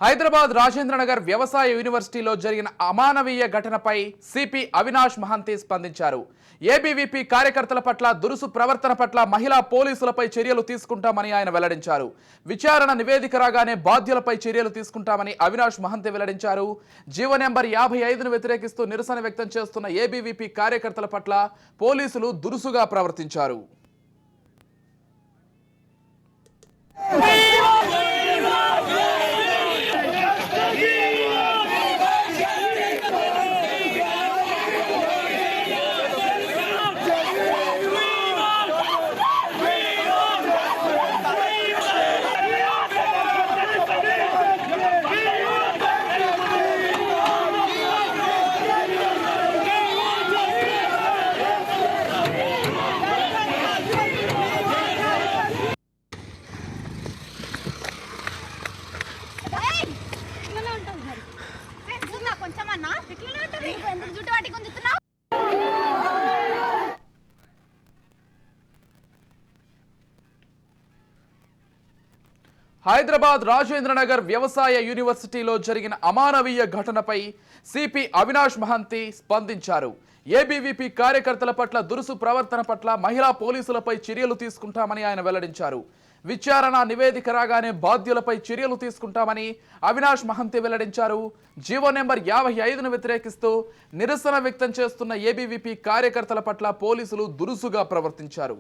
హైదరాబాద్ రాజేంద్రనగర్ వ్యవసాయ యూనివర్సిటీలో జరిగిన అమానవీయ ఘటనపై సిపి అవినాష్ మహంతి స్పందించారు. ఏబీవీపీ కార్యకర్తల పట్ల దురుసు ప్రవర్తన పట్ల మహిళా పోలీసులపై చర్యలు తీసుకుంటామని ఆయన వెల్లడించారు. విచారణ నివేదిక రాగానే బాధ్యులపై చర్యలు తీసుకుంటామని అవినాష్ మహంతి వెల్లడించారు. జీవో నెంబర్ 55ను వ్యతిరేకిస్తూ నిరసన వ్యక్తం చేస్తున్న ఏబీవీపీ కార్యకర్తల పట్ల పోలీసులు దురుసుగా ప్రవర్తించారు. హైదరాబాద్ రాజేంద్రనగర్ వ్యవసాయ యూనివర్సిటీలో జరిగిన అమానవీయ ఘటనపై సిపి అవినాష్ మహంతి స్పందించారు. ఏబీవీపీ కార్యకర్తల పట్ల దురుసు ప్రవర్తన పట్ల మహిళా పోలీసులపై చర్యలు తీసుకుంటామని ఆయన వెల్లడించారు. విచారణ నివేదిక రాగానే బాధ్యులపై చర్యలు తీసుకుంటామని అవినాష్ మహంతి వెల్లడించారు. జీవో నెంబర్ 55ను వ్యతిరేకిస్తూ నిరసన వ్యక్తం చేస్తున్న ఏబీవీపీ కార్యకర్తల పట్ల పోలీసులు దురుసుగా ప్రవర్తించారు.